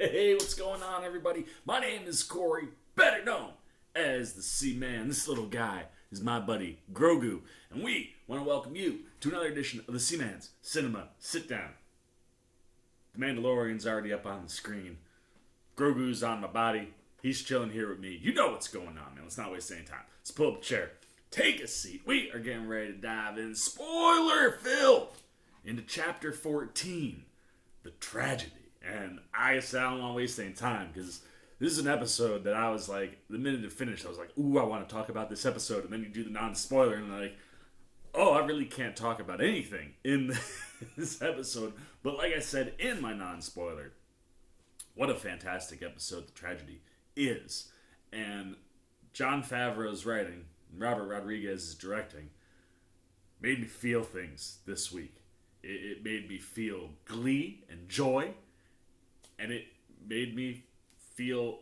Hey, what's going on, everybody? My name is Corey, better known as the Sea-Man. This little guy is my buddy, Grogu, and we want to welcome you to another edition of the Sea-Man's Cinema Sitdown. The Mandalorian's already up on the screen. Grogu's on my body. He's chilling here with me. You know what's going on, man. Let's not waste any time. Let's pull up a chair. Take a seat. We are getting ready to dive in, spoiler-filled, into Chapter 14, The Tragedy. And I don't want to waste any time because this is an episode that I was like, the minute it finished, I was like, ooh, I want to talk about this episode. And then you do the non-spoiler and like, oh, I really can't talk about anything in this episode. But like I said in my non-spoiler, what a fantastic episode The Tragedy is. And Jon Favreau's writing, Robert Rodriguez is directing, made me feel things this week. It made me feel glee and joy. And it made me feel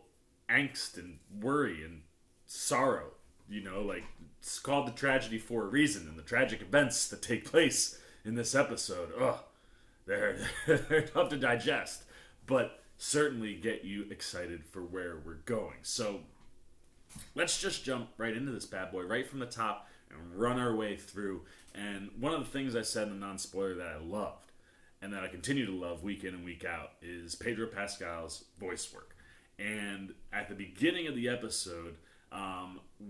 angst and worry and sorrow. You know, like, it's called The Tragedy for a reason. And the tragic events that take place in this episode, they're tough to digest. But certainly get you excited for where we're going. So, let's just jump right into this bad boy, right from the top, and run our way through. And one of the things I said in the non-spoiler that I loved, and that I continue to love week in and week out, is Pedro Pascal's voice work. And at the beginning of the episode,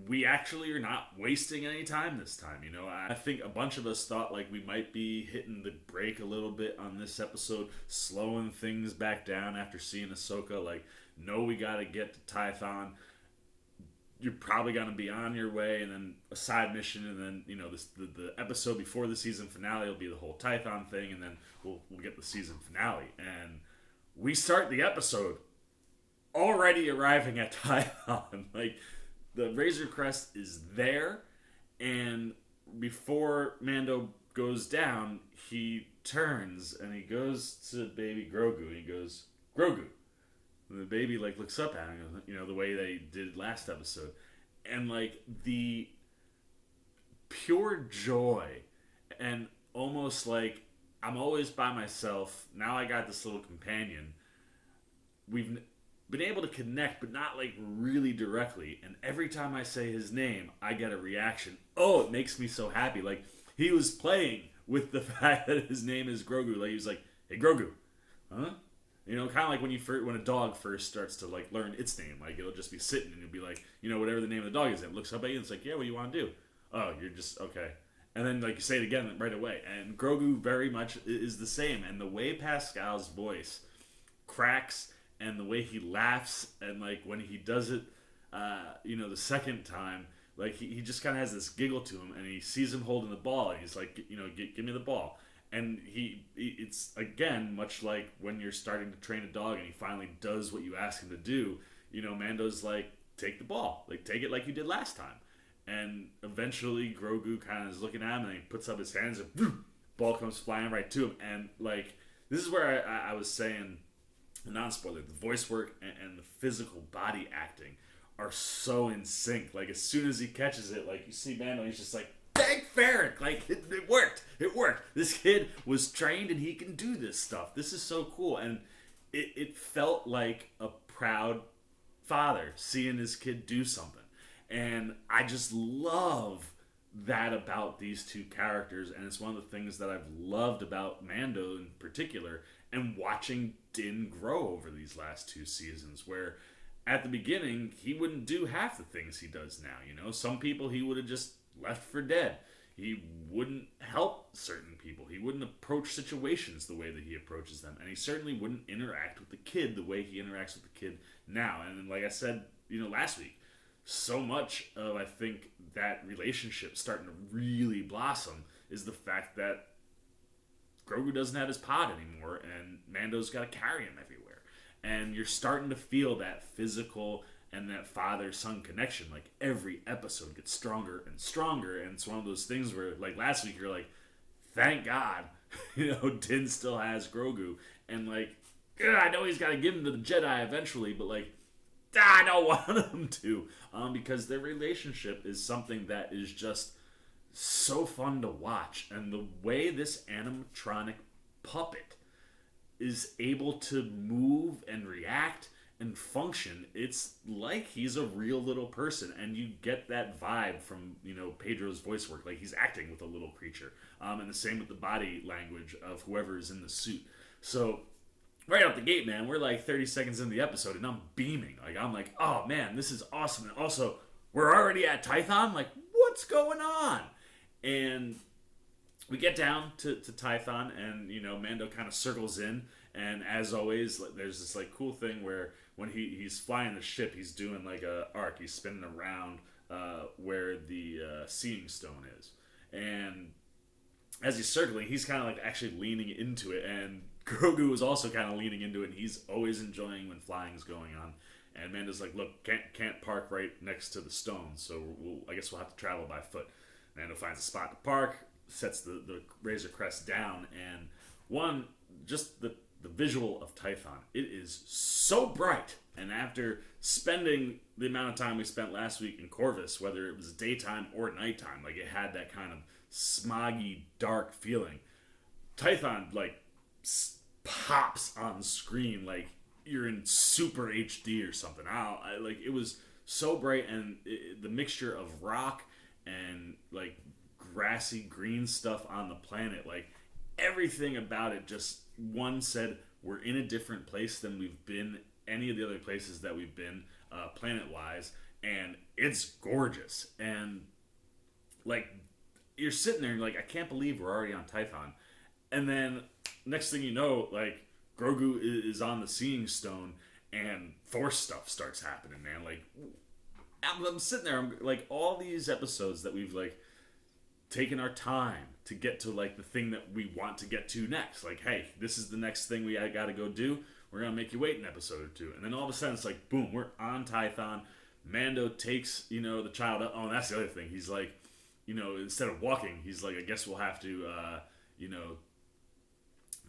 we actually are not wasting any time this time. You know, I think a bunch of us thought like we might be hitting the brake a little bit on this episode, slowing things back down after seeing Ahsoka. Like, no, we got to get to Tython. You're probably going to be on your way, and then a side mission, and then, you know, the episode before the season finale will be the whole Tython thing, and then we'll get the season finale. And we start the episode already arriving at Tython. Like, the Razor Crest is there, and before Mando goes down, he turns, and he goes to baby Grogu, and he goes, Grogu. And the baby, like, looks up at him, you know, the way they did last episode. And, like, the pure joy and almost like, I'm always by myself. Now I got this little companion. We've been able to connect, but not, like, really directly. And every time I say his name, I get a reaction. Oh, it makes me so happy. Like, he was playing with the fact that his name is Grogu. Like, he was like, hey, Grogu. Huh? You know, kind of like when a dog first starts to, like, learn its name. Like, it'll just be sitting and it'll be like, you know, whatever the name of the dog is. It looks up at you and it's like, yeah, what do you want to do? Oh, you're just, okay. And then, like, you say it again right away. And Grogu very much is the same. And the way Pascal's voice cracks and the way he laughs and, like, when he does it, you know, the second time, like, he just kind of has this giggle to him. And he sees him holding the ball. And he's like, you know, give me the ball. And it's, again, much like when you're starting to train a dog and he finally does what you ask him to do, you know, Mando's like, take the ball. Like, take it like you did last time. And eventually Grogu kind of is looking at him and he puts up his hands and whoo, ball comes flying right to him. And, like, this is where I was saying, non-spoiler, the voice work and the physical body acting are so in sync. Like, as soon as he catches it, like, you see Mando, he's just like, thank Farron! Like, it worked. It worked. This kid was trained and he can do this stuff. This is so cool. And it felt like a proud father seeing his kid do something. And I just love that about these two characters. And it's one of the things that I've loved about Mando in particular. And watching Din grow over these last two seasons. Where at the beginning, he wouldn't do half the things he does now. You know, some people he would have just left for dead. He wouldn't help certain people. He wouldn't approach situations the way that he approaches them. And he certainly wouldn't interact with the kid the way he interacts with the kid now. And like I said, you know, last week, so much of, I think, that relationship starting to really blossom is the fact that Grogu doesn't have his pod anymore and Mando's got to carry him everywhere. And you're starting to feel that physical and that father-son connection. Like, every episode gets stronger and stronger. And it's one of those things where, like, last week you're like, thank God, you know, Din still has Grogu. And, like, I know he's got to give him to the Jedi eventually, but, like, I don't want him to. Because their relationship is something that is just so fun to watch. And the way this animatronic puppet is able to move and react and function. It's like he's a real little person, and you get that vibe from Pedro's voice work, like he's acting with a little creature. And the same with the body language of whoever is in the suit. So right out the gate, man, we're like 30 seconds in the episode, and I'm beaming. Like I'm like, oh man, this is awesome. And also, we're already at Tython. Like, what's going on? And we get down to Tython, and Mando kind of circles in, and as always, there's this like cool thing where when he's flying the ship, he's doing like a arc. He's spinning around where the seeing stone is, and as he's circling, he's kind of like actually leaning into it, and Grogu is also kind of leaning into it, and he's always enjoying when flying's going on. And Mando's like, look, can't park right next to the stone, so I guess we'll have to travel by foot. Mando finds a spot to park, sets the Razor Crest down, and just the visual of Tython. It is so bright, and after spending the amount of time we spent last week in Corvus, whether it was daytime or nighttime, like it had that kind of smoggy, dark feeling. Tython like pops on screen like you're in super HD or something. Like it was so bright, and the mixture of rock and like grassy green stuff on the planet, like everything about it just said we're in a different place than we've been any of the other places that we've been planet wise, and it's gorgeous. And like you're sitting there and you're like, I can't believe we're already on Tython. And then next thing you know, like Grogu is on the Seeing Stone, and Force stuff starts happening, man. Like I'm sitting there, I'm like, all these episodes that we've like taken our time to get to like the thing that we want to get to next. Like, hey, this is the next thing I gotta go do. We're gonna make you wait an episode or two, and then all of a sudden it's like, boom, we're on Tython. Mando takes the child up. Oh, and that's the other thing. He's like, instead of walking, he's like, I guess we'll have to,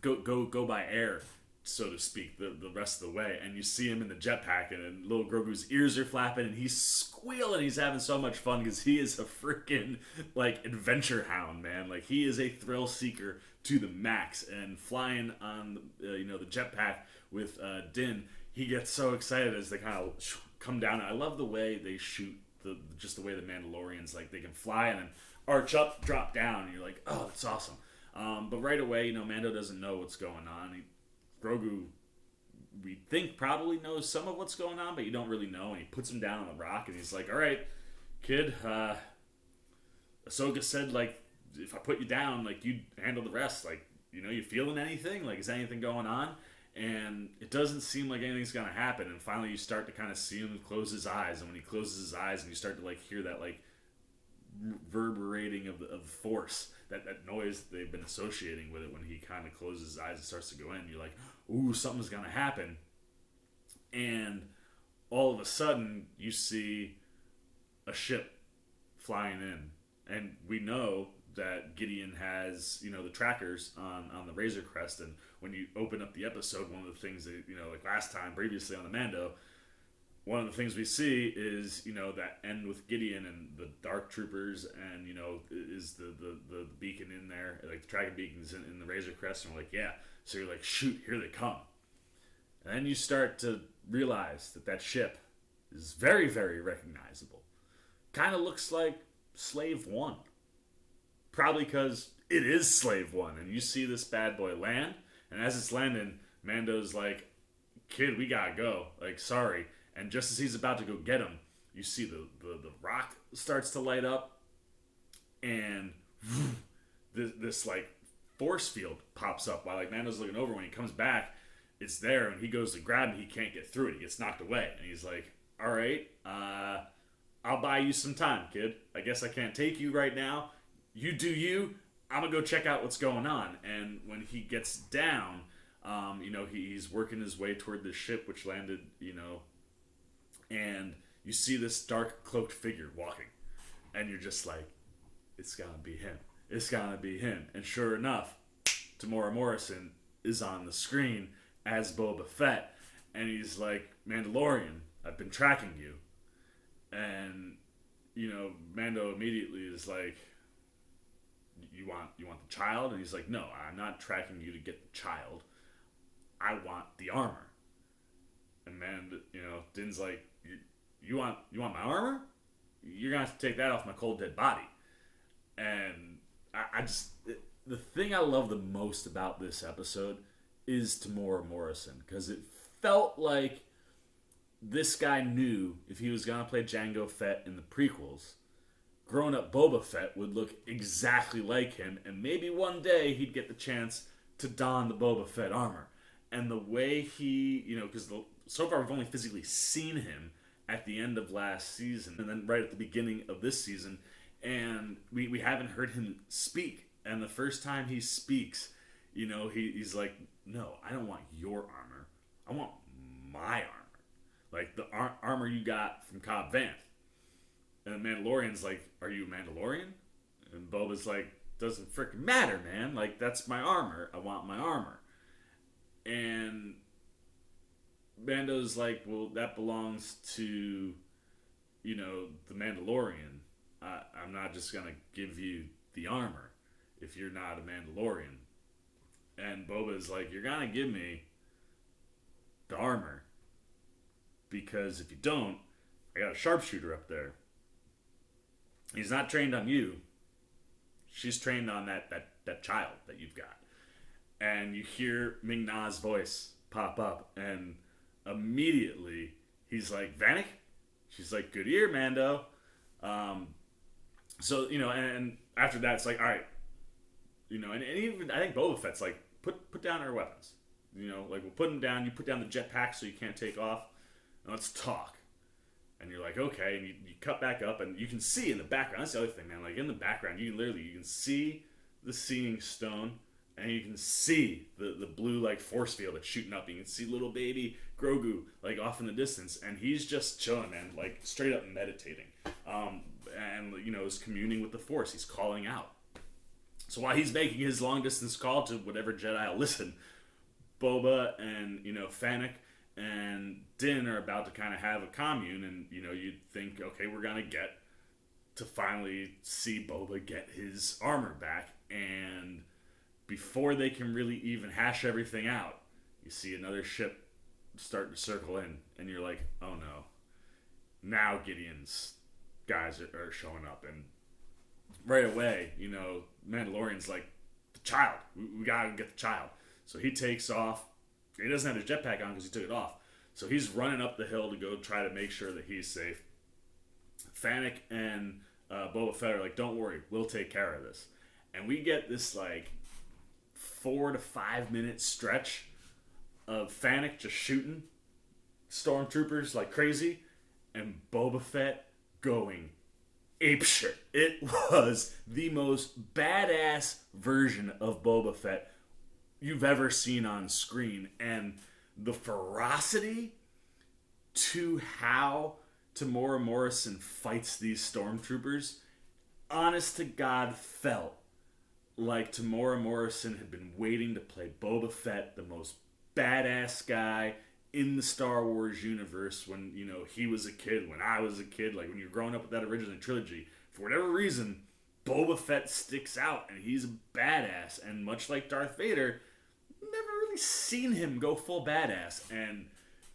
go by air, so to speak, the rest of the way. And you see him in the jetpack, and little Grogu's ears are flapping, and he's squealing. He's having so much fun because he is a freaking like adventure hound, man. Like he is a thrill seeker to the max, and flying on the jetpack with Din, he gets so excited as they kind of come down. I love the way they shoot just the way the Mandalorians, like they can fly and then arch up, drop down, and you're like, oh, that's awesome. But right away, Mando doesn't know what's going on. Grogu, we think, probably knows some of what's going on, but you don't really know. And he puts him down on the rock, and he's like, all right, kid, Ahsoka said, like, if I put you down, like, you handle the rest. Like, you feeling anything? Like, is anything going on? And it doesn't seem like anything's going to happen. And finally, you start to kind of see him close his eyes. And when he closes his eyes, and you start to, like, hear that, like, reverberating of the force, that noise they've been associating with it when he kind of closes his eyes and starts to go in, you're like, ooh, something's gonna happen. And all of a sudden you see a ship flying in, and we know that Gideon has the trackers on the Razor Crest. And when you open up the episode, one of the things that like last time previously on the Mando, one of the things we see is, that end with Gideon and the Dark Troopers, and, is the beacon in there, like the tracking beacon's in the Razor Crest, and we're like, yeah. So you're like, shoot, here they come. And then you start to realize that ship is very, very recognizable. Kind of looks like Slave One. Probably because it is Slave One, and you see this bad boy land, and as it's landing, Mando's like, kid, we gotta go. Like, sorry. And just as he's about to go get him, you see the rock starts to light up, and this like force field pops up while like Mando's looking over. When he comes back, it's there, and he goes to grab him. He can't get through it. He gets knocked away, and he's like, "All right, I'll buy you some time, kid. I guess I can't take you right now. You do you. I'm gonna go check out what's going on." And when he gets down, he's working his way toward the ship, which landed, and you see this dark cloaked figure walking, and you're just like, it's gotta be him. It's gotta be him. And sure enough, Temuera Morrison is on the screen as Boba Fett, and he's like, Mandalorian, I've been tracking you. And, Mando immediately is like, you want the child? And he's like, no, I'm not tracking you to get the child. I want the armor. And Din's like, you want my armor? You're gonna have to take that off my cold dead body. And the thing I love the most about this episode is Temuera Morrison, because it felt like this guy knew if he was gonna play Jango Fett in the prequels, grown up Boba Fett would look exactly like him, and maybe one day he'd get the chance to don the Boba Fett armor. And the way he, because so far we've only physically seen him at the end of last season and then right at the beginning of this season, and we haven't heard him speak. And the first time he speaks, he's like, no, I don't want your armor. I want my armor. Like the armor you got from Cobb Vanth. And the Mandalorian's like, are you a Mandalorian? And Boba's like, doesn't frickin' matter, man. Like, that's my armor. I want my armor. And Mando's like, well, that belongs to, the Mandalorian. I'm not just going to give you the armor if you're not a Mandalorian. And Boba's like, you're going to give me the armor, because if you don't, I got a sharpshooter up there. He's not trained on you. She's trained on that child that you've got. And you hear Ming-Na's voice pop up, and immediately he's like, Vanek? She's like, good ear, Mando. So, and after that, it's like, all right. And even, I think Boba Fett's like, put down our weapons. We'll put them down. You put down the jetpack so you can't take off. And let's talk. And you're like, okay. And you cut back up, and you can see in the background. That's the other thing, man. Like, in the background, you can see the Seeing Stone, and you can see the blue, like, force field that's shooting up. You can see little baby Grogu, like, off in the distance. And he's just chilling, man. Like, straight up meditating. And, is communing with the Force. He's calling out. So while he's making his long-distance call to whatever Jedi will listen, Boba and, Fennec and Din are about to kind of have a commune, and, you'd think, okay, we're going to get to finally see Boba get his armor back, and before they can really even hash everything out, you see another ship start to circle in, and you're like, oh no, now Gideon's guys are showing up, and right away, Mandalorian's like, the child, we gotta get the child. So he takes off. He doesn't have his jetpack on because he took it off. So he's running up the hill to go try to make sure that he's safe. Fennec and Boba Fett are like, don't worry, we'll take care of this. And we get this like 4 to 5 minute stretch of Fennec just shooting stormtroopers like crazy, and Boba Fett going apeshit. It was the most badass version of Boba Fett you've ever seen on screen, and the ferocity to how Temuera Morrison fights these stormtroopers, honest to God, felt like Temuera Morrison had been waiting to play Boba Fett, the most badass guy in the Star Wars universe, when he was a kid, when I was a kid, like when you're growing up with that original trilogy. For whatever reason, Boba Fett sticks out, and he's a badass, and much like Darth Vader, never really seen him go full badass, and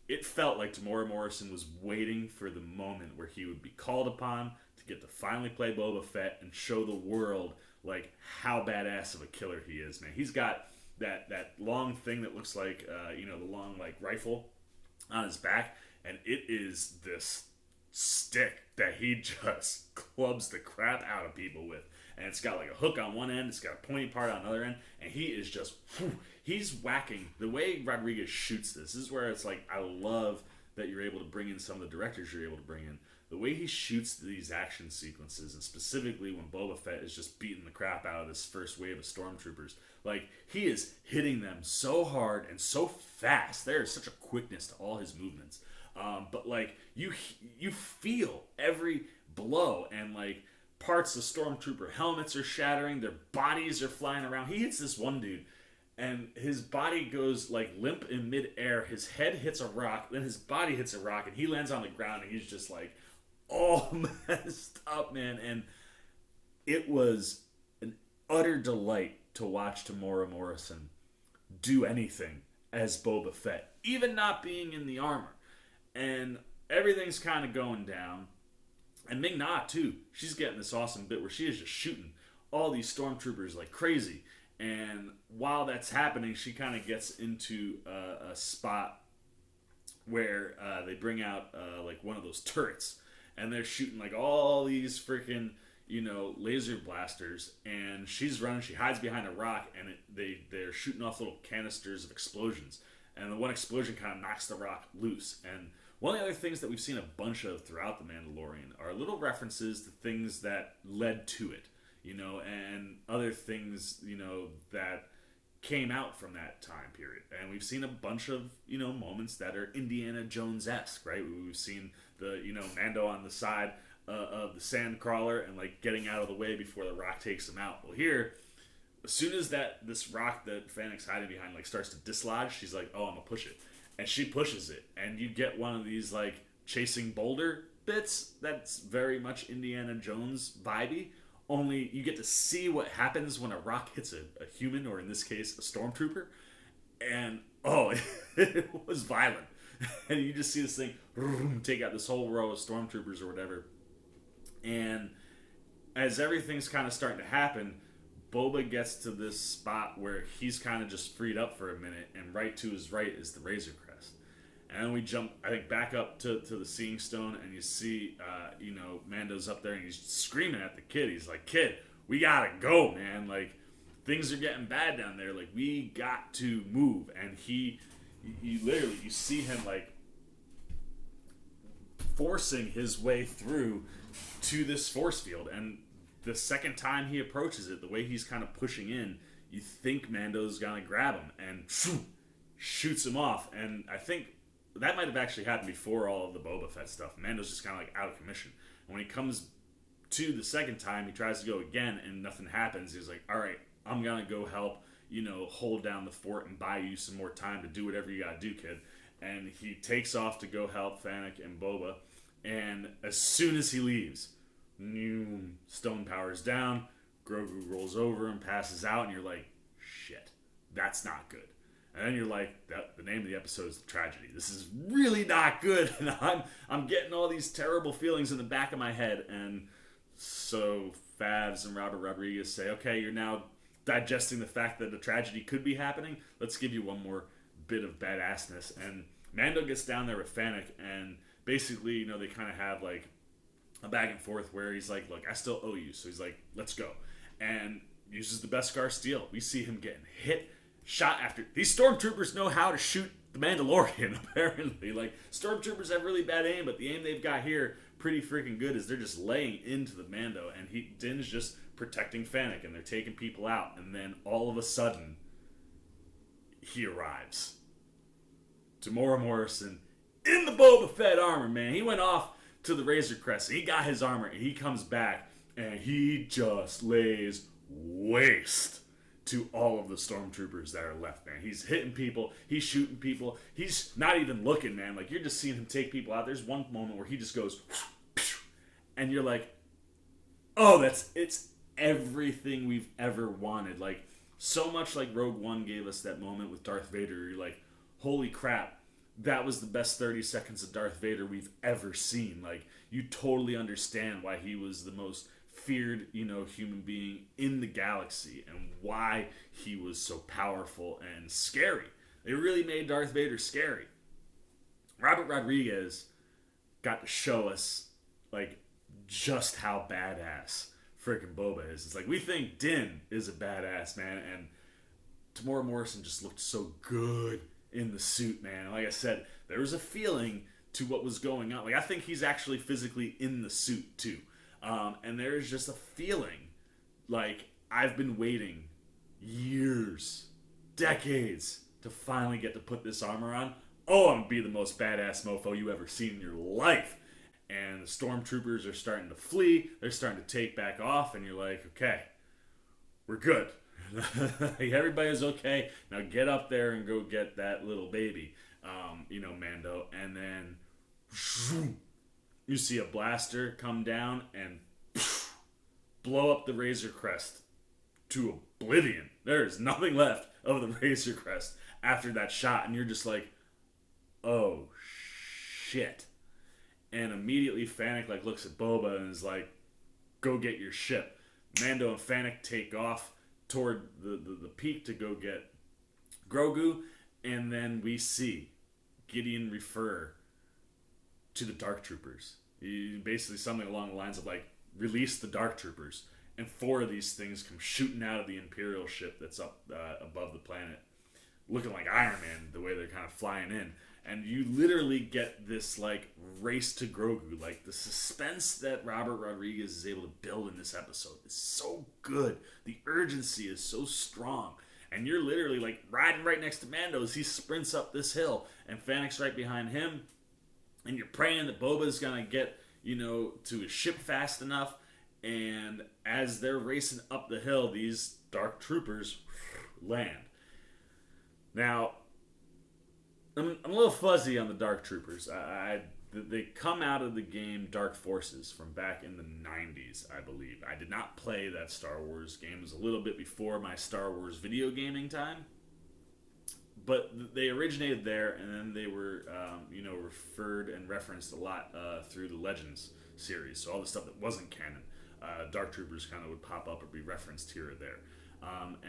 it felt like Temuera Morrison was waiting for the moment where he would be called upon to get to finally play Boba Fett and show the world like how badass of a killer he is, man. He's got that long thing that looks like the long like rifle on his back, and it is this stick that he just clubs the crap out of people with. And it's got like a hook on one end, it's got a pointy part on the other end, and he is just, he's whacking. The way Rodriguez shoots this is where it's like, I love that you're able to bring in some of the directors you're able to bring in. The way he shoots these action sequences, and specifically when Boba Fett is just beating the crap out of this first wave of stormtroopers, like, he is hitting them so hard and so fast. There is such a quickness to all his movements. But like, you feel every blow, and like, parts of stormtrooper helmets are shattering, their bodies are flying around. He hits this one dude, and his body goes like limp in midair. His head hits a rock, then his body hits a rock, and he lands on the ground, and he's just like all messed up, man. And it was an utter delight to watch Temuera Morrison do anything as Boba Fett, even not being in the armor. And everything's kind of going down. And Ming-Na, too, she's getting this awesome bit where she is just shooting all these stormtroopers like crazy. And while that's happening, she kind of gets into a spot where they bring out like one of those turrets. And they're shooting like all these freaking, laser blasters. And she's running, she hides behind a rock, and they're shooting off little canisters of explosions. And the one explosion kind of knocks the rock loose. And one of the other things that we've seen a bunch of throughout The Mandalorian are little references to things that led to it, and other things, that came out from that time period. And we've seen a bunch of, moments that are Indiana Jones-esque, right? We've seen the, Mando on the side of the sand crawler and, like, getting out of the way before the rock takes him out. Well, here, as soon as this rock that Fennec's hiding behind, like, starts to dislodge, she's like, oh, I'm gonna push it. And she pushes it, and you get one of these, like, chasing boulder bits that's very much Indiana Jones vibey, only you get to see what happens when a rock hits a human, or in this case, a stormtrooper, and, it was violent. And you just see this thing take out this whole row of stormtroopers or whatever, and as everything's kind of starting to happen, Boba gets to this spot where he's kind of just freed up for a minute, and right to his right is the Razor Crest. And then we jump, I think, back up to the Seeing Stone, and you see, Mando's up there, and he's screaming at the kid. He's like, kid, we gotta go, man. Like, things are getting bad down there. Like, we got to move. And you see him, like, forcing his way through to this force field. And the second time he approaches it, the way he's kind of pushing in, you think Mando's gonna grab him and shoots him off. And I think that might have actually happened before all of the Boba Fett stuff. Mando's just kind of like out of commission. And when he comes to the second time, he tries to go again and nothing happens. He's like, all right, I'm gonna go help, hold down the fort and buy you some more time to do whatever you gotta do, kid. And he takes off to go help Fennec and Boba. And as soon as he leaves, stone powers down, Grogu rolls over and passes out, and you're like, shit, that's not good. And then you're like, the name of the episode is Tragedy. This is really not good, and I'm getting all these terrible feelings in the back of my head. And so Favs and Robert Rodriguez say, okay, you're now digesting the fact that a tragedy could be happening. Let's give you one more bit of badassness. And Mando gets down there with Fennec, and basically, they kind of have like a back and forth where he's like, look, I still owe you. So he's like, let's go. And uses the Beskar steel. We see him getting hit, shot after. These stormtroopers know how to shoot the Mandalorian, apparently. Like, stormtroopers have really bad aim, but the aim they've got here, pretty freaking good, is they're just laying into the Mando, and Din's just protecting Fennec, and they're taking people out. And then all of a sudden, he arrives. Temuera Morrison in the Boba Fett armor, man. He went off to the Razor Crest, and he got his armor, and he comes back, and he just lays waste to all of the stormtroopers that are left, man. He's hitting people, he's shooting people, he's not even looking, man. Like, you're just seeing him take people out. There's one moment where he just goes, and you're like, oh, it's everything we've ever wanted. Like, so much like Rogue One gave us that moment with Darth Vader. You're like, holy crap, that was the best 30 seconds of Darth Vader we've ever seen. Like, you totally understand why he was the most feared, human being in the galaxy, and why he was so powerful and scary. They really made Darth Vader scary. Robert Rodriguez got to show us, like, just how badass freaking Boba is. It's like, we think Din is a badass, man, and Temuera Morrison just looked so good in the suit, man. Like I said, there was a feeling to what was going on. Like, I think he's actually physically in the suit, too. And there's just a feeling like I've been waiting years, decades, to finally get to put this armor on. Oh, I'm gonna be the most badass mofo you ever seen in your life. And the stormtroopers are starting to flee. They're starting to take back off, and you're like, okay, we're good. Everybody's okay. Now get up there and go get that little baby, Mando. And then you see a blaster come down and blow up the Razor Crest to a oblivion. There is nothing left of the Razor Crest after that shot, and you're just like, oh shit. And immediately Fennec like looks at Boba and is like, go get your ship. Mando and Fennec take off toward the peak to go get Grogu, and then we see Gideon refer to the Dark Troopers. Basically something along the lines of like, release the Dark Troopers. And 4 of these things come shooting out of the Imperial ship that's up above the planet, looking like Iron Man, the way they're kind of flying in. And you literally get this like race to Grogu. Like the suspense that Robert Rodriguez is able to build in this episode is so good. The urgency is so strong. And you're literally like riding right next to Mando as he sprints up this hill, and Fennec's right behind him. And you're praying that Boba's gonna get, to his ship fast enough. And as they're racing up the hill, these Dark Troopers land. Now, I'm a little fuzzy on the Dark Troopers. They come out of the game Dark Forces from back in the 90s, I believe. I did not play that Star Wars game. It was a little bit before my Star Wars video gaming time. But they originated there, and then they were, referred and referenced a lot through the Legends series. So all the stuff that wasn't canon, Dark Troopers kind of would pop up or be referenced here or there.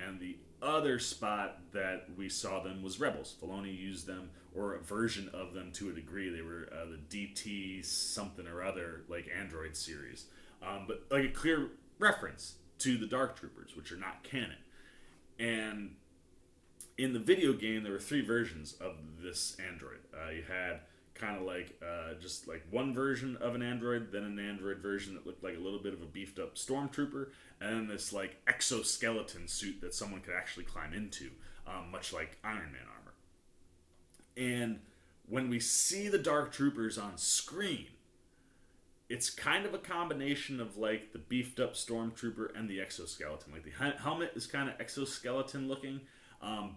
And the other spot that we saw them was Rebels. Filoni used them, or a version of them to a degree. They were the DT something or other, like Android series. But like a clear reference to the Dark Troopers, which are not canon. And in the video game, there were 3 versions of this android. You had kind of like just like one version of an android, then an android version that looked like a little bit of a beefed up stormtrooper, and then this like exoskeleton suit that someone could actually climb into, much like Iron Man armor. And when we see the Dark Troopers on screen, it's kind of a combination of like the beefed up stormtrooper and the exoskeleton. Like the helmet is kind of exoskeleton looking,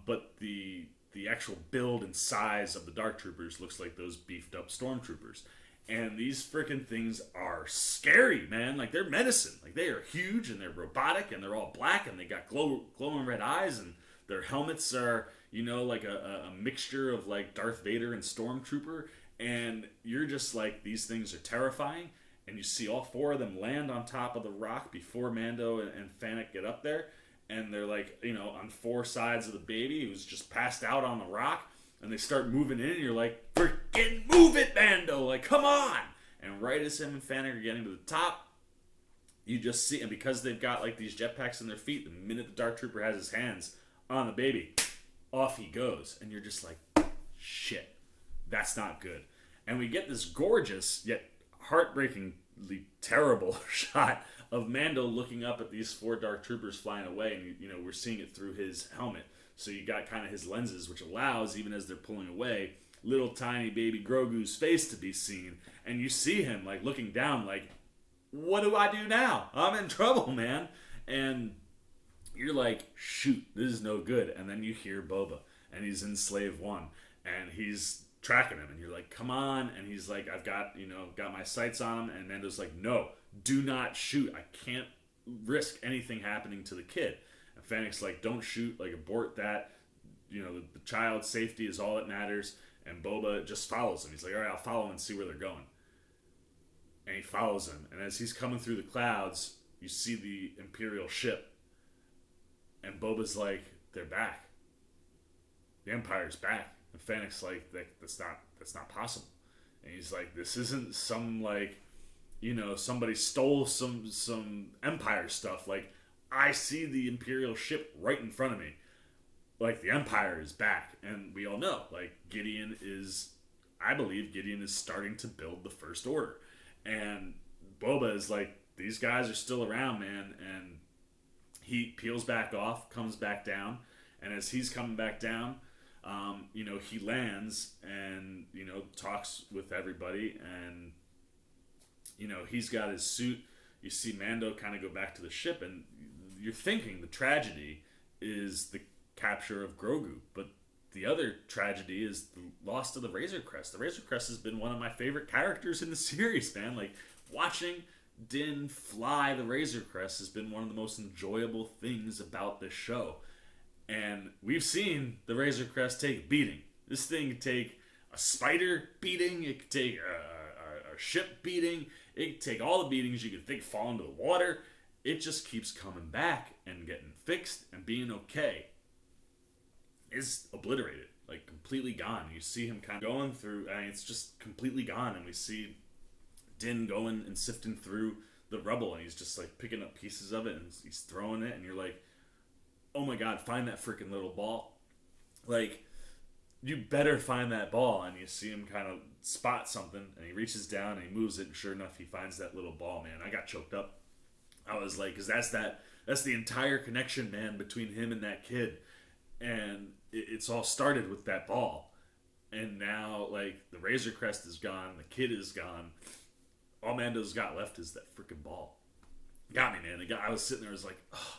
but the actual build and size of the Dark Troopers looks like those beefed up stormtroopers. And these freaking things are scary, man. Like, they're menacing. Like, they are huge, and they're robotic, and they're all black, and they got glowing red eyes, and their helmets are, like a mixture of, like, Darth Vader and Stormtrooper. And you're just like, these things are terrifying. And you see all 4 of them land on top of the rock before Mando and Fennec get up there. And they're like, on 4 sides of the baby who's just passed out on the rock. And they start moving in, and you're like, freaking move it, Mando! Like, come on! And right as him and Fennec are getting to the top, you just see, and because they've got like these jetpacks in their feet, the minute the Dark Trooper has his hands on the baby, off he goes. And you're just like, shit, that's not good. And we get this gorgeous, yet heartbreakingly terrible shot of Mando looking up at these 4 Dark Troopers flying away, and we're seeing it through his helmet. So you got kind of his lenses, which allows, even as they're pulling away, little tiny baby Grogu's face to be seen. And you see him like looking down like, what do I do now? I'm in trouble, man. And you're like, shoot, this is no good. And then you hear Boba, and he's in Slave 1, and he's tracking him, and you're like, come on. And he's like, I've got my sights on him. And Mando's like, no, do not shoot. I can't risk anything happening to the kid. And Fennec's like, don't shoot, like, abort that. The child's safety is all that matters. And Boba just follows him. He's like, all right, I'll follow him and see where they're going. And he follows him. And as he's coming through the clouds, you see the Imperial ship. And Boba's like, they're back. The Empire's back. And Fennec's like, that's not possible. And he's like, this isn't some, like, somebody stole some Empire stuff. Like, I see the Imperial ship right in front of me. Like, the Empire is back. And we all know, like, I believe Gideon is starting to build the First Order. And Boba is like, these guys are still around, man. And he peels back off, comes back down. And as he's coming back down, he lands and, talks with everybody. And, he's got his suit. You see Mando kind of go back to the ship, and you're thinking the tragedy is the capture of Grogu, but the other tragedy is the loss of the Razor Crest. The Razor Crest has been one of my favorite characters in the series, man. Like, watching Din fly the Razor Crest has been one of the most enjoyable things about this show. And we've seen the Razor Crest take a beating. This thing could take a spider beating, it could take a ship beating, it could take all the beatings you could think fall into the water. It just keeps coming back and getting fixed and being okay. It's obliterated, like completely gone. You see him kind of going through, it's just completely gone, and we see Din going and sifting through the rubble, and he's just like picking up pieces of it and he's throwing it, and you're like, oh my god, find that freaking little ball. Like, you better find that ball. And you see him kind of spot something, and he reaches down and he moves it, and sure enough, he finds that little ball, man. I got choked up. I was like, because that's the entire connection, man, between him and that kid. And it's all started with that ball. And now, like, the Razor Crest is gone, the kid is gone. All Mando's got left is that freaking ball. Got me, man. I was sitting there, I was like, oh,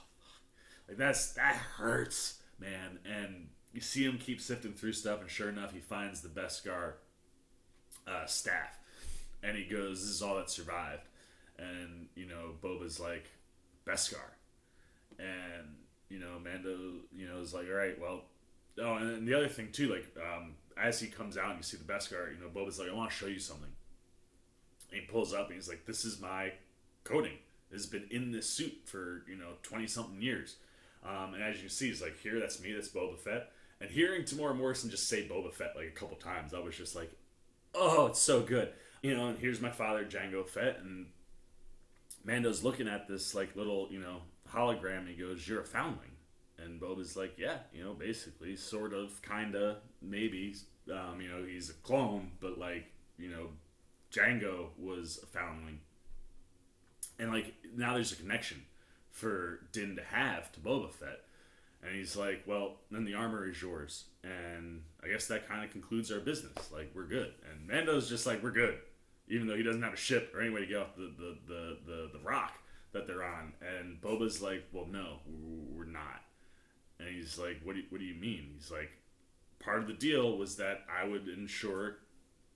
like that hurts, man. And you see him keep sifting through stuff, and sure enough, he finds the Beskar staff, and he goes, "This is all that survived." And Boba's like, "Beskar," and Mando, is like, "All right, well." Oh, and the other thing too, like, as he comes out and you see the Beskar, Boba's like, "I want to show you something." And he pulls up and he's like, "This is my coding. This has been in this suit for 20-something years." And as you can see, he's like, "Here, that's me. That's Boba Fett." And hearing Temuera Morrison just say Boba Fett like a couple times, I was just like, "Oh, it's so good." And here's my father, Jango Fett, and Mando's looking at this like little hologram. And he goes, "You're a foundling." And Boba's like, "Yeah, basically, sort of, kinda, maybe. He's a clone, but like, Jango was a foundling." And like, now there's a connection for Din to have to Boba Fett. And he's like, "Well, then the armor is yours. And I guess that kind of concludes our business. Like, we're good." And Mando's just like, "We're good." Even though he doesn't have a ship or any way to get off the rock that they're on. And Boba's like, "Well, no, we're not." And he's like, what do you mean?" He's like, "Part of the deal was that I would ensure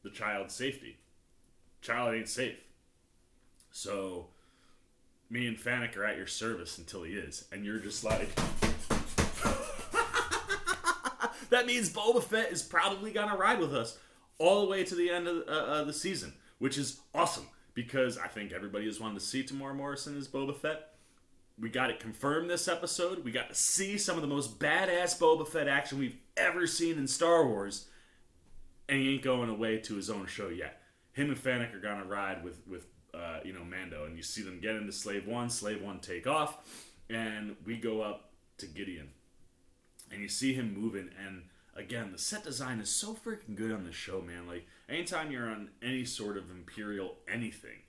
the child's safety. Child ain't safe. So me and Fennec are at your service until he is." And you're just like, that means Boba Fett is probably going to ride with us all the way to the end of the season, which is awesome, because I think everybody has wanted to see Temuera Morrison as Boba Fett. We got it confirmed this episode. We got to see some of the most badass Boba Fett action we've ever seen in Star Wars, and he ain't going away to his own show yet. Him and Fennec are going to ride with Mando, and you see them get into Slave One take off, and we go up to Gideon, and you see him moving, and again, the set design is so freaking good on this show, man. Like, anytime you're on any sort of Imperial anything,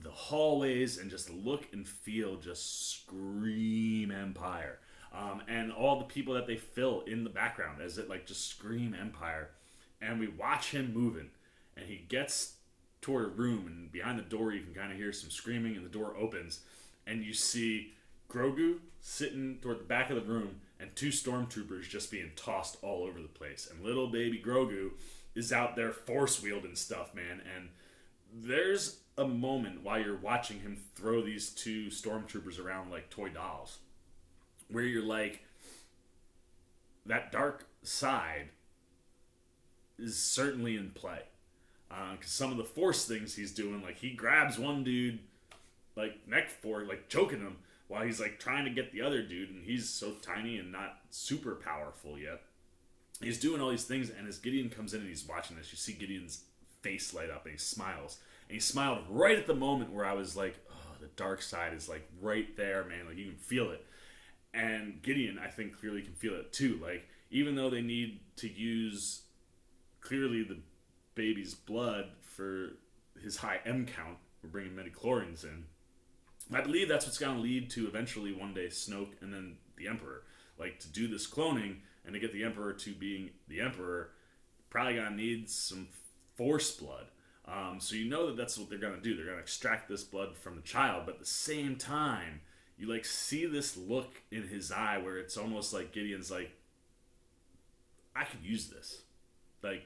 the hallways and just the look and feel just scream Empire. And all the people that they fill in the background as it like just scream Empire. And we watch him moving, and he gets toward a room, and behind the door you can kind of hear some screaming, and the door opens, and you see Grogu sitting toward the back of the room, and two stormtroopers just being tossed all over the place. And little baby Grogu is out there force wielding stuff, man. And there's a moment while you're watching him throw these two stormtroopers around like toy dolls, where you're like, that dark side is certainly in play. Because some of the force things he's doing, like he grabs one dude, like neck for, like choking him, while he's like trying to get the other dude, and he's so tiny and not super powerful yet. He's doing all these things, and as Gideon comes in and he's watching this, you see Gideon's face light up, and he smiles. And he smiled right at the moment where I was like, oh, the dark side is like right there, man. Like, you can feel it. And Gideon, I think, clearly can feel it too. Like, even though they need to use clearly the baby's blood for his high M count, we're bringing midichlorians in, I believe that's what's going to lead to eventually one day Snoke and then the Emperor. Like, to do this cloning and to get the Emperor to being the Emperor, probably going to need some Force blood. So you know that that's what they're going to do. They're going to extract this blood from the child, but at the same time, you like see this look in his eye where it's almost like Gideon's like, I could use this. Like,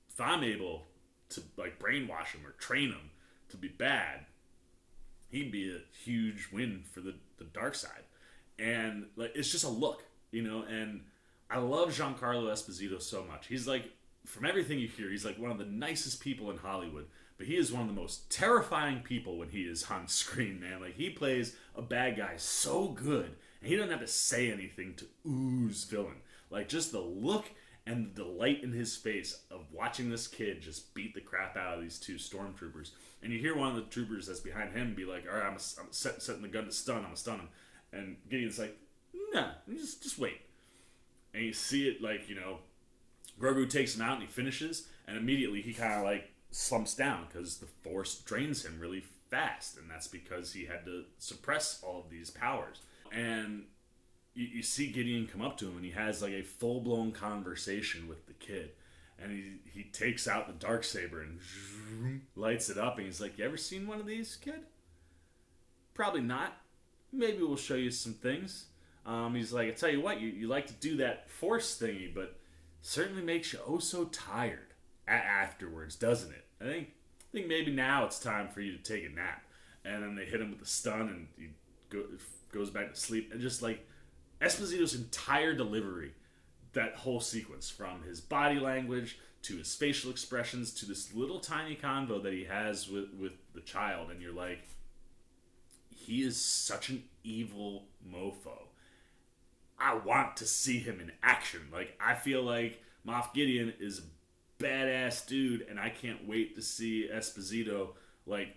if I'm able to like brainwash him or train him to be bad, he'd be a huge win for the dark side. And like it's just a look, and I love Giancarlo Esposito so much. He's like, from everything you hear, he's like one of the nicest people in Hollywood, but he is one of the most terrifying people when he is on screen, man. Like, he plays a bad guy so good, and he doesn't have to say anything to ooze villain. Like, just the look and the delight in his face of watching this kid just beat the crap out of these two stormtroopers. And you hear one of the troopers that's behind him be like, all right, I'm setting the gun to stun. I'm going to stun him. And Gideon's like, nah, just wait. And you see it, like, Grogu takes him out and he finishes, and immediately he kind of like slumps down because the Force drains him really fast, and that's because he had to suppress all of these powers. And you see Gideon come up to him, and he has like a full-blown conversation with the kid, and he takes out the Darksaber and lights it up, and he's like, you ever seen one of these, kid? Probably not. Maybe we'll show you some things. He's like, I tell you what, you like to do that Force thingy, but certainly makes you oh so tired afterwards, doesn't it? I think maybe now it's time for you to take a nap. And then they hit him with the stun, and he goes back to sleep. And just like Esposito's entire delivery, that whole sequence, from his body language to his facial expressions to this little tiny convo that he has with the child, and you're like, he is such an evil mofo. I want to see him in action. Like, I feel like Moff Gideon is a badass dude, and I can't wait to see Esposito, like,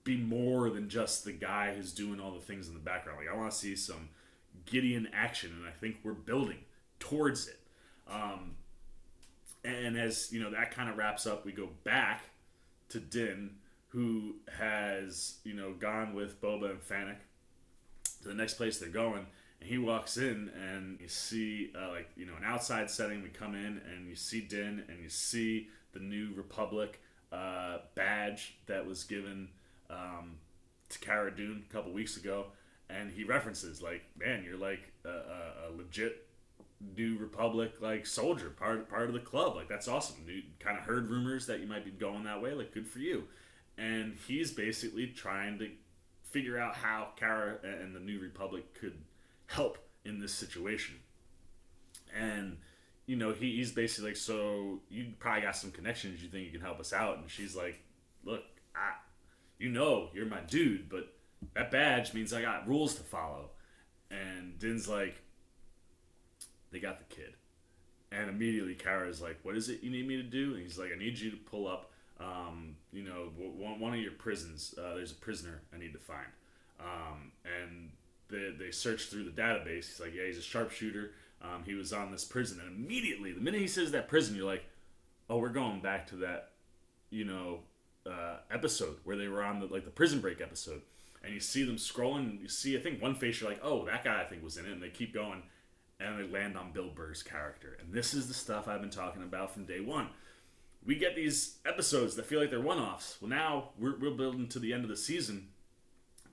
be more than just the guy who's doing all the things in the background. Like, I want to see some Gideon action, and I think we're building towards it. And as, that kind of wraps up, we go back to Din, who has, gone with Boba and Fennec to the next place they're going. And he walks in, and you see, an outside setting. We come in, and you see Din, and you see the New Republic badge that was given to Cara Dune a couple weeks ago. And he references, like, man, you're like a legit New Republic, like, soldier, part of the club. Like, that's awesome. You kind of heard rumors that you might be going that way. Like, good for you. And he's basically trying to figure out how Cara and the New Republic could help in this situation. And he's basically like, so you probably got some connections, you think you can help us out? And she's like, look, you're my dude, but that badge means I got rules to follow. And Din's like, they got the kid. And immediately Kara's like, what is it you need me to do? And he's like, I need you to pull up one of your prisons. There's a prisoner I need to find. And they search through the database. He's like, yeah, he's a sharpshooter. He was on this prison. And immediately, the minute he says that prison, you're like, oh, we're going back to that, episode where they were on the prison break episode. And you see them scrolling. You see, I think, one face, you're like, oh, that guy I think was in it. And they keep going. And they land on Bill Burr's character. And this is the stuff I've been talking about from day one. We get these episodes that feel like they're one-offs. Well, now we're building to the end of the season.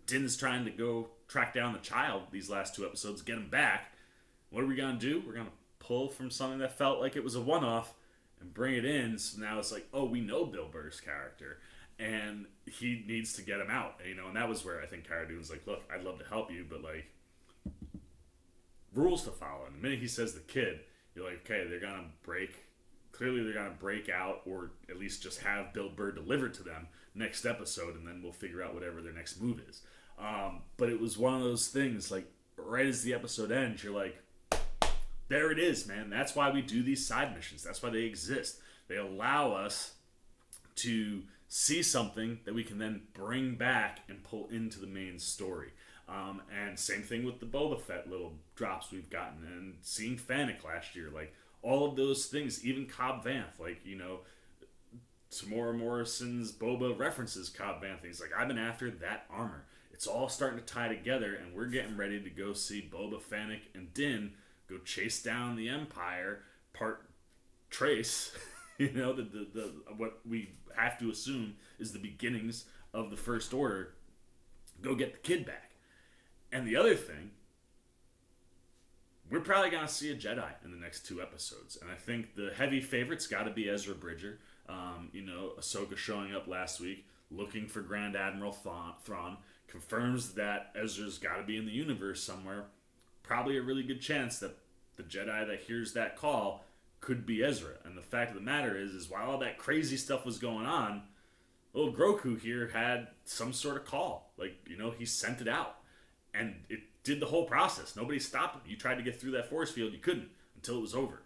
Din's trying to go track down the child these last two episodes, get him back. What are we going to do? We're going to pull from something that felt like it was a one-off and bring it in. So now it's like, oh, we know Bill Burr's character, and he needs to get him out. And that was where I think Cara Dune was like, look, I'd love to help you, but, like, rules to follow. And the minute he says the kid, you're like, okay, they're going to break out, or at least just have Bill Burr delivered to them next episode, and then we'll figure out whatever their next move is. But it was one of those things, like, right as the episode ends, you're like, there it is, man. That's why we do these side missions. That's why they exist. They allow us to see something that we can then bring back and pull into the main story. And same thing with the Boba Fett little drops we've gotten, and seeing Fennec last year, like, all of those things, even Cobb Vanth, like, Temuera Morrison's Boba references Cobb Vanth. He's like, I've been after that armor. It's all starting to tie together, and we're getting ready to go see Boba, Fennec, and Din go chase down the Empire, part trace, the what we have to assume is the beginnings of the First Order, go get the kid back. And the other thing, we're probably going to see a Jedi in the next two episodes. And I think the heavy favorite's got to be Ezra Bridger. Ahsoka showing up last week, looking for Grand Admiral Thrawn. confirms that Ezra's got to be in the universe somewhere. Probably a really good chance that the Jedi that hears that call could be Ezra. And the fact of the matter is while all that crazy stuff was going on, little Grogu here had some sort of call. Like, he sent it out. And it did the whole process. Nobody stopped him. You tried to get through that force field, you couldn't until it was over.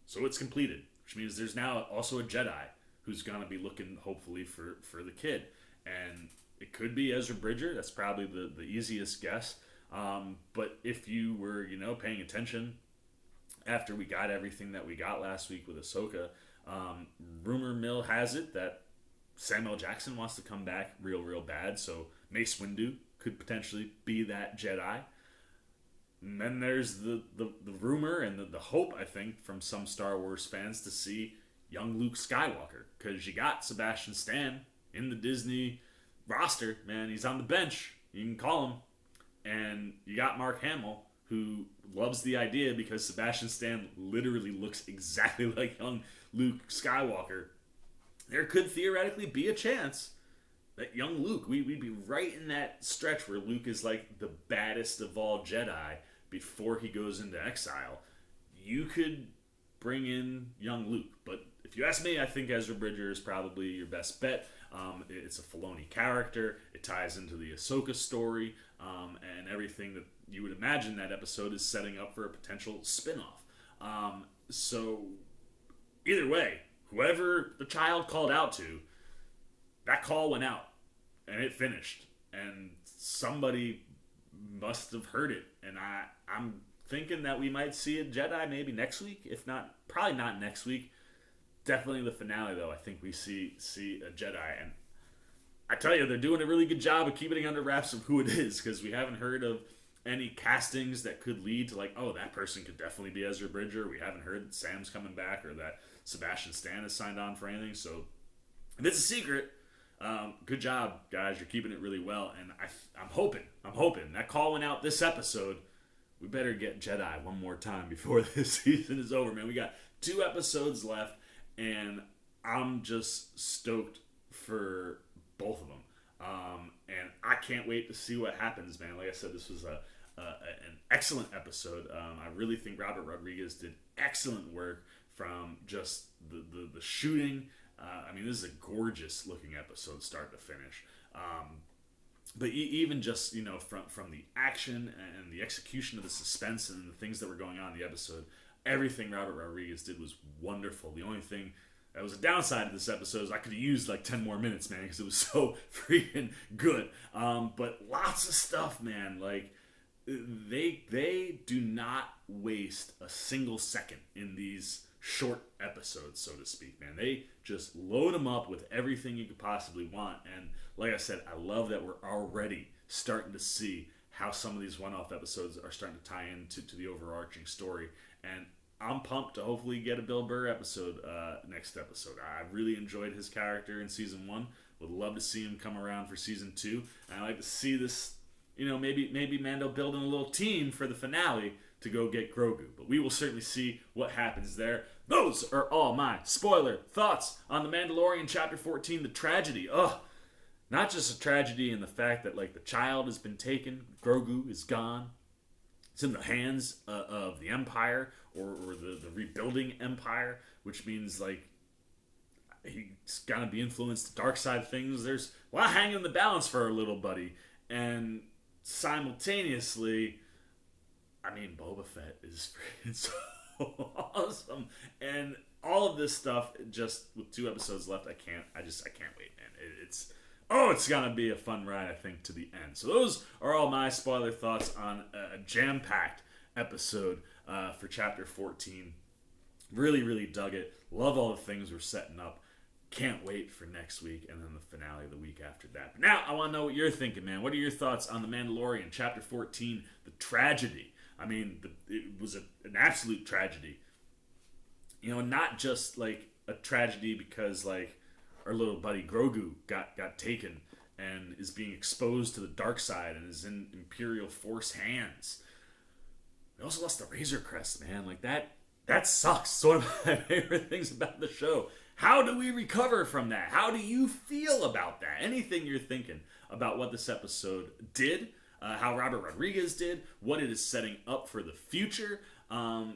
So it's completed, which means there's now also a Jedi who's going to be looking, hopefully, for the kid. And it could be Ezra Bridger. That's probably the easiest guess. But if you were, paying attention after we got everything that we got last week with Ahsoka, rumor mill has it that Samuel Jackson wants to come back real bad. So Mace Windu could potentially be that Jedi. And then there's the rumor and the hope, I think, from some Star Wars fans to see young Luke Skywalker. Because you got Sebastian Stan in the Disney roster, man. He's on the bench. You can call him. And you got Mark Hamill, who loves the idea because Sebastian Stan literally looks exactly like young Luke Skywalker. There could theoretically be a chance that young Luke, we'd be right in that stretch where Luke is like the baddest of all Jedi before he goes into exile. You could bring in young Luke. But if you ask me, I think Ezra Bridger is probably your best bet. It's a Filoni character. It ties into the Ahsoka story and everything that you would imagine that episode is setting up for a potential spin-off. So either way, whoever the child called out to, that call went out. And it finished. And somebody must have heard it. And I'm thinking that we might see a Jedi maybe next week. If not, probably not next week. Definitely the finale, though. I think we see a Jedi. And I tell you, they're doing a really good job of keeping it under wraps of who it is. Because we haven't heard of any castings that could lead to like, oh, that person could definitely be Ezra Bridger. We haven't heard that Sam's coming back or that Sebastian Stan has signed on for anything. So if it's a secret, good job, guys. You're keeping it really well, and I'm hoping that call went out this episode. We better get Jedi one more time before this season is over, man. We got 2 episodes left, and I'm just stoked for both of them. And I can't wait to see what happens, man. Like I said, this was an excellent episode. I really think Robert Rodriguez did excellent work from just the shooting. I mean, this is a gorgeous looking episode, start to finish. But even just, from the action and the execution of the suspense and the things that were going on in the episode, everything Robert Rodriguez did was wonderful. The only thing that was a downside of this episode is I could have used like 10 more minutes, man, because it was so freaking good. But lots of stuff, man. Like, they do not waste a single second in these short episodes, so to speak, man. They just load them up with everything you could possibly want. And like I said, I love that we're already starting to see how some of these one-off episodes are starting to tie into the overarching story. And I'm pumped to hopefully get a Bill Burr episode next episode. I really enjoyed his character in season 1. Would love to see him come around for season 2. And I'd like to see this, maybe Mando building a little team for the finale to go get Grogu. But we will certainly see what happens there. Those are all my spoiler thoughts on The Mandalorian Chapter 14, The Tragedy. Not just a tragedy in the fact that, like, the child has been taken, Grogu is gone. It's in the hands of the Empire or the rebuilding Empire, which means, like, he's going to be influenced the dark side of things. There's a lot hanging in the balance for our little buddy. And simultaneously, I mean, Boba Fett is freaking so awesome. And all of this stuff, just with 2 episodes left, I can't wait, man. It's going to be a fun ride, I think, to the end. So those are all my spoiler thoughts on a jam-packed episode for Chapter 14. Really, really dug it. Love all the things we're setting up. Can't wait for next week and then the finale the week after that. But now I want to know what you're thinking, man. What are your thoughts on The Mandalorian Chapter 14, The Tragedy? I mean, it was an absolute tragedy. Not just like a tragedy because like our little buddy Grogu got taken and is being exposed to the dark side and is in Imperial Force hands. We also lost the Razor Crest, man. Like that sucks. It's one of my favorite things about the show. How do we recover from that? How do you feel about that? Anything you're thinking about what this episode did, how Robert Rodriguez did, what it is setting up for the future,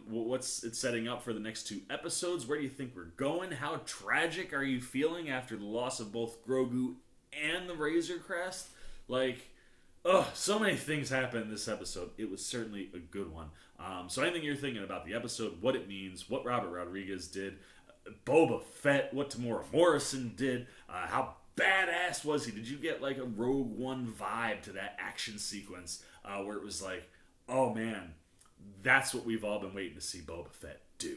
what's it setting up for the next 2 episodes, where do you think we're going, how tragic are you feeling after the loss of both Grogu and the Razor Crest? Like, so many things happened in this episode. It was certainly a good one. So anything you're thinking about the episode, what it means, what Robert Rodriguez did, Boba Fett, what Temuera Morrison did, how badass was he? Did you get like a Rogue One vibe to that action sequence where it was like, oh man, that's what we've all been waiting to see Boba Fett do.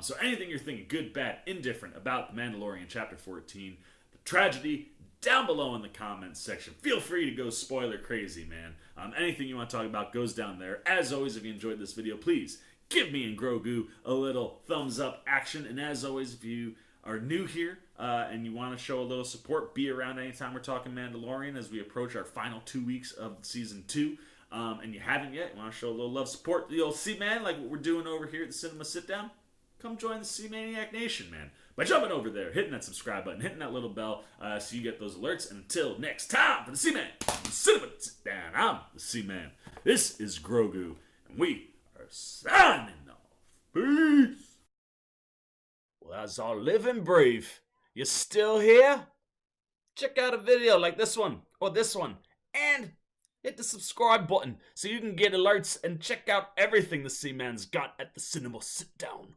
So anything you're thinking, good, bad, indifferent about The Mandalorian Chapter 14, the tragedy, down below in the comments section. Feel free to go spoiler crazy, man. Anything you want to talk about goes down there. As always, if you enjoyed this video, please give me and Grogu a little thumbs up action. And as always, if you are new here and you want to show a little support, be around anytime we're talking Mandalorian as we approach our final 2 weeks of Season 2. And you haven't yet, you want to show a little love, support the old C-Man like what we're doing over here at the Cinema Sitdown, come join the C-Maniac Nation, man. By jumping over there, hitting that subscribe button, hitting that little bell so you get those alerts. And until next time, for the C-Man, Cinema Sitdown, I'm the C-Man. This is Grogu, and we are signing off. Peace. Well, that's all living brave. You still here? Check out a video like this one, or this one, and hit the subscribe button so you can get alerts and check out everything the C-Man's got at the Cinema Sitdown.